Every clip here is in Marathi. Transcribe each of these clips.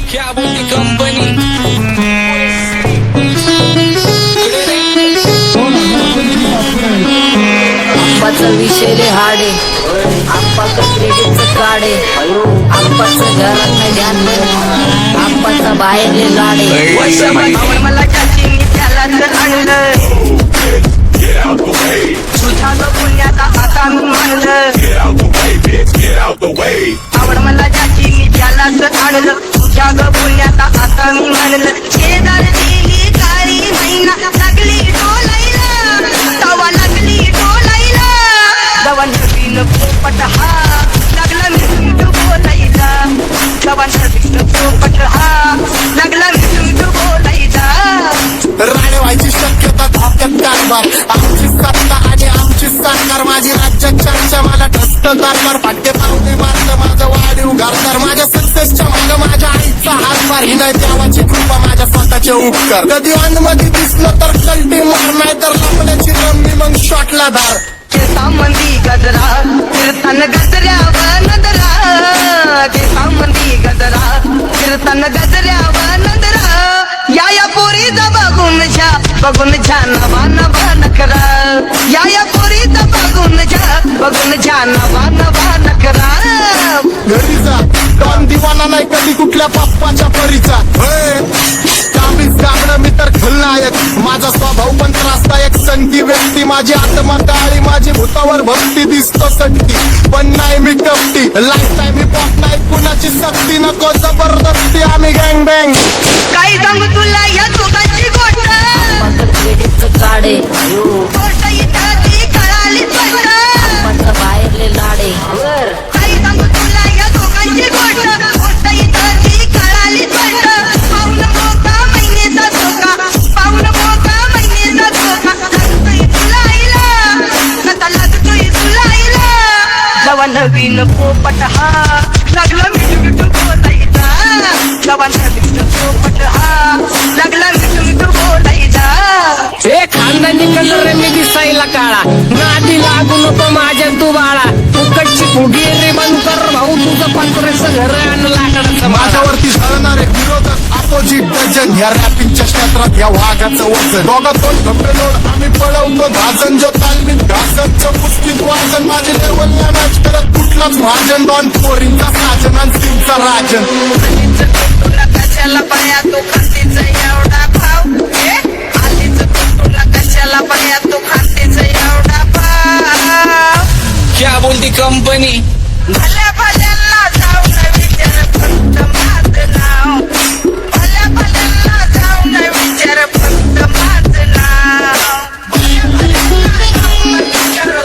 क्या बोलती कंपनी आप्पाचं विषयले हाडे आप्पाचं क्रेडिटचं काढे आप्पाचं घरात नाही ध्यान आप्पाचा बाहेरले लाडे मला चाचीनी त्याला तर आणलं तुझ्या ग पुण्याचा आता मी मानलं आवड मला चाचीनी त्याला तर आणलं तुझ्या ग पुण्याचा आता मी मानलं शेजार दिली काळी महिना लागली डोलायला तवा लागली डोलायला जवा नवीन पोपट हा लागला मिठू बोलायला जवा नवीन पोपट हा लागला मिठू बोलायला राणे व्हायची शक्यता धोक्यात कारभार आमची सत्ता आणि आमची सरकार माझी राज्यात चर्चा मला ठसत कारभार फाटे पावते मारलं माझं वाढीव घरदार माझ्या सक्सेसच्या मागं माझ्या आईचा हातभार ही नाही देवाची कृपा माझ्या स्वतःचे उपकार कधी मध्ये दिसलं तर कल्टी मार नाही तर लपण्याची रम्मी मग शॉटला धार केसामंदी गजरा कीर्तन गजऱ्यावर नदरा केसामंदी गजरा कीर्तन गजऱ्यावर नदरा या पोरीचा बघून छा नवा नवा नखरा या पोरीचा बघून छा नवा नवा नखरा घरी जा डॉन दिवाना नाही कधी कुठल्या पप्पाच्या परीचा कामीच गागडं मी तर खलनायक माझा स्वभाव पण त्रासदायक संकी व्यक्ती माझी आत्मा काळी माझी भूतावर भक्ती दिसतो सटकी पण नाही मी कपटी लाईफ टाईम मी पॉप नाही कुणाची सक्ती नको जबरदस्ती आम्ही गँग बँग काही सांगू तुला या दोघांची गोष्ट आप्पाचं क्रेडिटचं काढे गोष्ट इथं ती कळाली स्पष्ट आप्पाचा बाहेरले लाडे काही सांगू तुला या दोघांची गोष्ट इथं ती कळाली स्पष्ट पाऊन मोका महिनेचा धोका पाऊन मोका महिनेचा धोका लागतोय तुला आईला नका लागतोय तुला आईला जवा नवीन पोपट हा लागला मिठू बोलायचा जवा नवीन पोपट हा लागला मिठू बोलायचा हे खानदानी कलर मी दिसायला काळा नादी लागू नको माझ्या तू बाळा फुकटची फुगी रे बंद कर भाऊ तुझं पंधराचं घर आणि लाकडाचं माझ्यावरती झळणारे विरोधक अपोजिट डझन या रॅपिंगच्या क्षेत्रात या वाघाचं वजन दोघातून घपलोड आम्ही पळवतो धाजन जो तालमीत घासनचं पुष्टीत वाजन माझे लेवल या मॅच करत कुठलाच भाजन दोन पोरींचा साजन आणि सिंगचा राजन तुला कशाला पाया तो खातीचा एवढा भाव आधीच तुला कशाला पाया तो खातीचा एवढा भाव क्या बोलती कंपनी भल्या भल्यांना जाऊ न विचार फक्त माझं नाव भल्या भल्यांना जाऊ न विचार फक्त माझं नाव भल्या भल्यांना जाऊ न विचार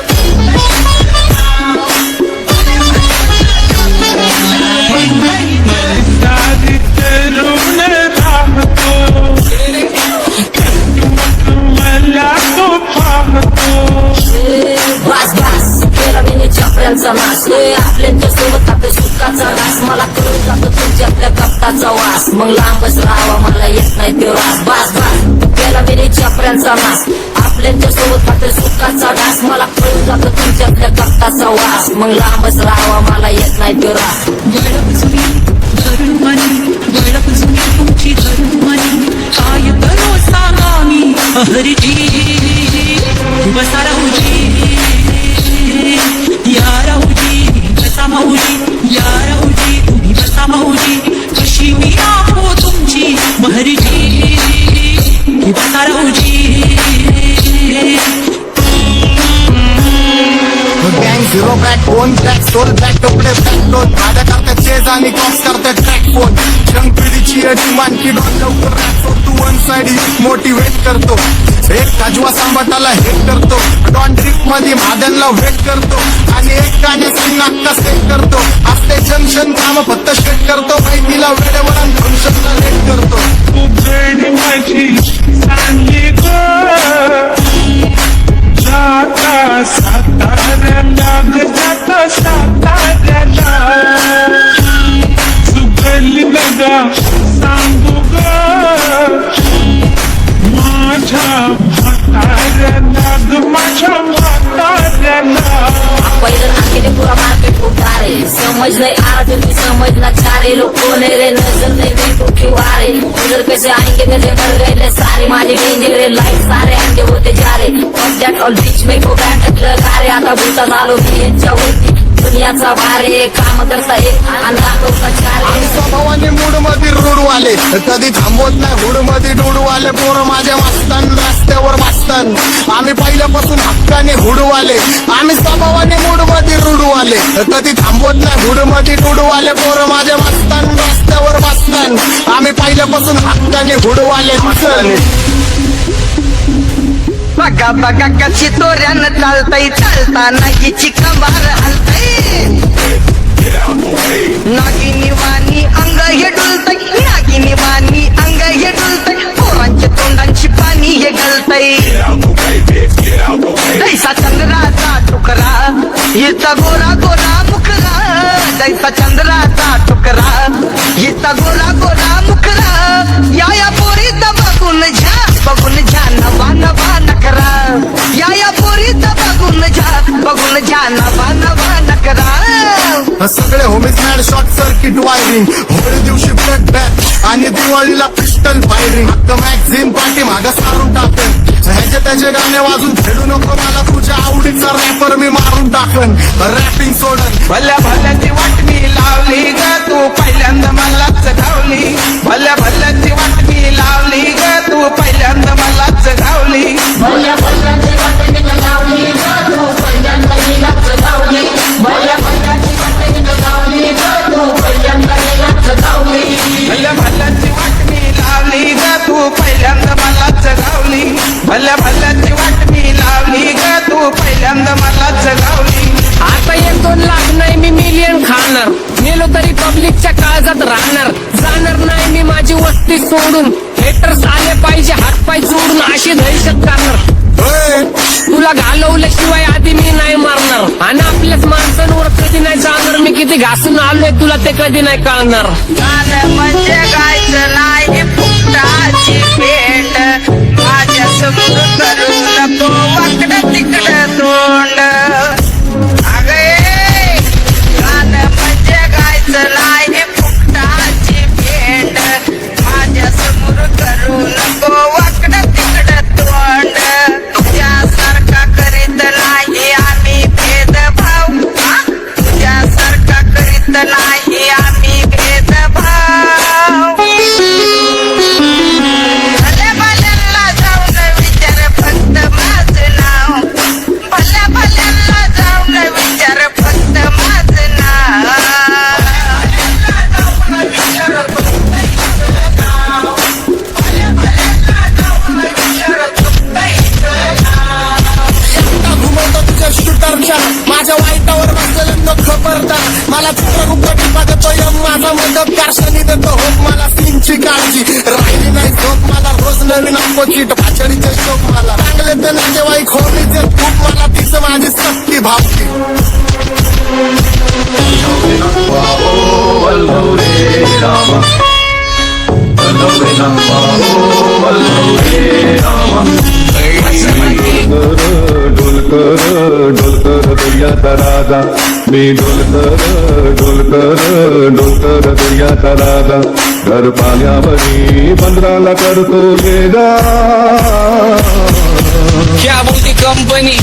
वास वास केला मी चपऱ्यांचा नाश आपल्या सोबत आपल्या सुखाचा नाश मला कळून जातो तुमच्या आपल्या कप्ताचा वास मग लांबच राहावा मला येत नाही ते वास बास बास केला मी चपऱ्यांचा नाश आपल्या सोबत आपल्या सुखाचा नाश मला कळून जातो तुमच्या आपल्या कप्ताचा वास मग लांबच राहावा मला येत नाही ते रास तुमची धर्मानी काय भरोसा नामी हरजी बसा राहुजी या राहुजी बसा माऊजी या राहुजी तुम्ही बसा माऊजी कशी मी आहो तुमची महरजी बसा राहुजी गँग zero back phone track soul back कपडे बॅक दोन माझ्या करता चेज आणि क्रॉस करता ट्रॅक फोन जंग पिढीची अटी मानकी डॉन लवकर राखतो तू वन साइड मोटिवेट करतो एक काजवा सांबाटाला हेट करतो डॉन ट्रिप मध्ये महादनला वेट करतो आणि एक गाण्याची नाक्का सेट करतो असते जंक्शन काम फक्त शेट करतो माहितीला वेळेवर आणि फंक्शनला लेट करतो माझी जाता साताऱ्याला जाता साताऱ्याला सुगली लगा सांगू ग माझ्या म्हाताऱ्याला ग माझ्या म्हाताऱ्याला पहिलं नाकेले पुरा मार्केट उतारे समज नाही आज समज ना चारे लोक रे नजर नाही नजर कैसे आएंगे गले मर गए सारे माझे डेंजर लाईट सारे अंडे होते जा रे ऑफ ऑल बीच में गो बॅट लगा रे आता भूता झालो मी यांच्यावरती दुनियाचा भारे काम करता एक आणि दाखवता चार आणि स्वभावाने मूड मध्ये रूडवाले कधी थांबवत नाही हुड मध्ये डुडवाले पोरं माझ्या मस्तान रस्त्यावर बसतान आम्ही पहिल्यापासून हक्काने हुडवाले आम्ही स्वभावाने मूड मध्ये रूडवाले कधी थांबवत नाही हुड मध्ये डुडवाले पोरं माझ्या मस्तान रस्त्यावर बसतान आम्ही पहिल्यापासून हक्काने हुडवाले बघा बघा कशी तोऱ्यानं चालतय चालताना हिची कमार हलतय नागिनी वाणी अंग हे डुलतय नागिनी वाणी अंग हे डुलतय पोरांच्या तोंडांची पाणी हे गलतय जैसा चंद्राचा तुकडा हिचा गोरा गोरा मुखरा जैसा चंद्राचा तुकडा हिचा गोरा गोरा मुखरा या पोरीचा बघून झा नवा नवा नकरा या पोरीचा बघून झा नवा नवा नकरा सगळे homies mad short circuit wiring Holi दिवशी ब्लड बॅक आणि दिवाळीला पिस्टल फायरिंग हक्क मॅगझिन पाठी मागं सारून टाकन ह्याचे त्याचे गाणे वाजून खेळू नको मला तुझ्या आवडीचा रॅपर मी मारून टाकन रॅपिंग सोडन भल्या भल्याची वाट मी लावली ग तू पहिल्यांदा मलाच गावली भल्या भल्याची वाट मी लावली ग तू पहिल्यांदा मलाच गावली भल्या भल्याची वाटेने लावली ग तू पहिल्यांदा हिलाच गावली भल्या भल्याची वाटेने लावली ग तू पहिल्यांदा हिलाच गावली भल्या भल्याची वाट मी लावली ग तू पहिल्यांदा मलाच गावली भल्या भल्याची वाट मी लावली ग तू पहिल्यांदा मलाच गावली आता 1-2 लाख नाही मी मिलियन खाणार मेलो तरी पब्लिकच्या काळजात राहणार जाणार नाही मी माझी वस्ती सोडून हेटर्स आले पाहिजे हातपाय जोडून अशी दहशत करणार तुला घालवल्याशिवाय आधी मी नाही मारणार आणि आपल्याच माणसांवर कधी नाही जाणार मी किती घासून आलोय तुला ते कधी नाही कळणार गाणं म्हणजे गायचं नाही फुकटाची भेट माझ्या समोर करू नको वाकडं तिकडं तोंड अगे गाणं म्हणजे गायचं नाही फुकटाची भेट माझ्या समोर करू नको वाकडं तिकडं तोंड तुझ्यासारखा करीत नाही आम्ही भेदभाव तुझ्यासारखा करीत नाही आम्ही भेदभाव भल्या भल्यांना जाऊन विचार फक्त माझं नाव भल्या भल्यांना जाऊन विचार फक्त माझं नाव घुमवतो तुझ्या शूटरच्या माझ्या वाईटावर बसलेलं न खबरदार मला चित्रगुप्त टिपा देतो यम माझा मदतगार शनी देतो होप मला सीनची काळजी राहिली नाही झोप मला रोज नवीन अपोजिट भाचडीचे शोक मला चांगले ते नातेवाईक होलीचे खूप मला तीच माझी सक्ती भावती डोलकर दर्याचा राजा मी डोलकर दर्याचा राजा घर पाण्यावरी बंदराला करतो ये जा क्या बोलती कंपनी